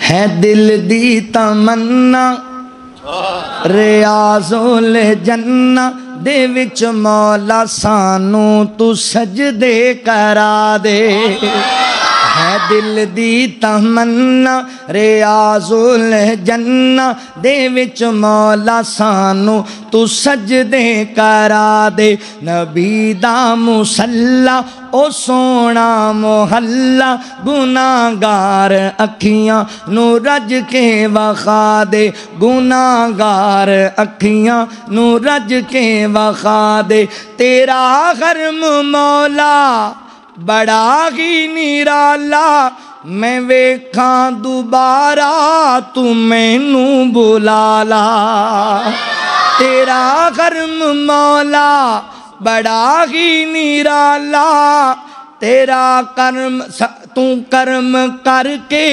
ہے دل دی تمنا ریاضل جنہ دے وچ مولا سانو تو سجدے کرا دے ہے دل دی تمنا ریاضل جنہ دے وچ مولا سانو تو سجدے کرا دے نبی دا مصلی او سونا محلہ گناہگار اکھیاں نو رج کے وخا دے گناہگار اکھیاں نو رج کے وخا دے تیرا غرم مولا بڑا ہی نرالا میں ویکھاں دوبارہ تو مینوں بلا لا تیرا غرم مولا بڑا ہی نرالا تیرا کرم تو کرم کر کے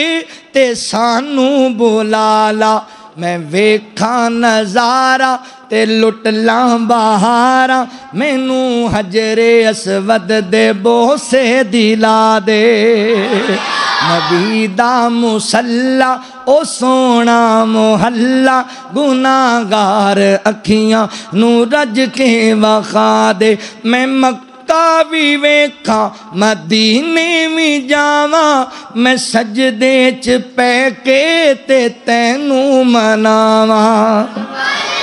تے سانوں بلا لا میں ویکھاں نظارہ تے لٹ لاں بہاراں مینوں حجر اسود دے بوسے دلا دے نبی دا مصلی او سونا محلہ گناہگار اکھیاں نو رج کے وخا دے میں مکہ بھی ویکھاں مدینے میں جاواں میں سجدے چ پے کے تے تینوں مناواں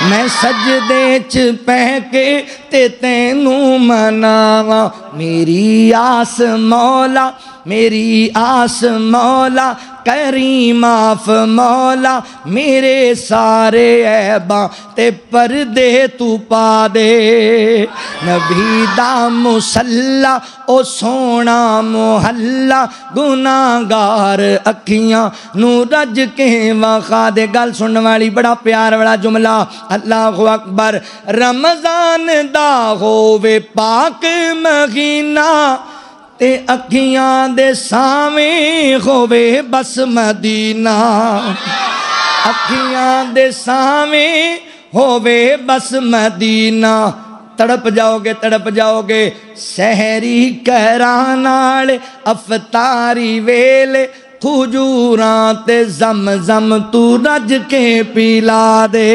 میں سجدے چ پہ کے تے تینوں مناواں میری آس مولا میری آس مولا کریم آف مولا میرے سارے عیباں تے پردے تو پا دے نبی دا مصلی او سونا محلہ گناہگار اکھیاں نو رج کے وخا دے گل سنن والی بڑا پیار والا جملہ اللہ اکبر رمضان دا ہووے پاک مہینہ تے اکھیاں دے سامیں ہووے بس مدینہ اکھیاں دے سامیں ہووے بس مدینہ تڑپ جاؤ گے سحری کہران آلے افطاری ویلے کھجوراں تے زمزم تو رج کے پیلا دے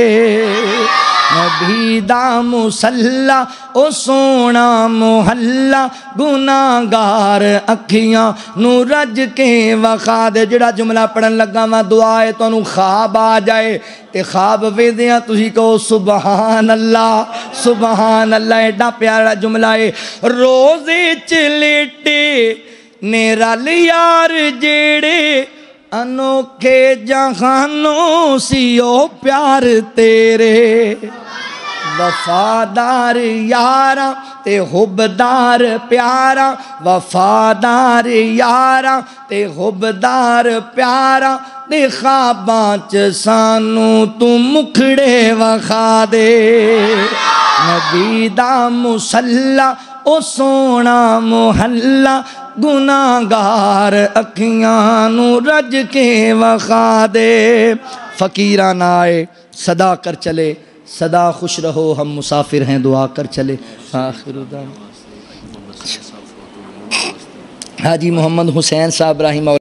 نبی دا مصلی او سونا محلہ گناہگار اکھیاں نو رج کے وخا دے جڑا جملہ پڑھن لگا میں دعا ہے تو انہوں خواب آ جائے تے خواب ویدیاں تُسی کہو سبحان اللہ ایڈا پیارا جملہ ہے روزے چلیٹے نیرال یار جیڑے انوکھے جہانوں سیو پیار تیرے وفادار یاراں تے حبدار پیاراں وفادار یاراں تے حبدار پیاراں دے خواباں چ سانوں تو مکھڑے وخا دے نبی دا مصلی او سونا محلہ گناہگار اکھیاں نو رج کے وخا دے فقیران آئے صدا کر چلے صدا خوش رہو ہم مسافر ہیں دعا کر چلے آخر دعوانا حاجی محمد حسین صاحب رحمہ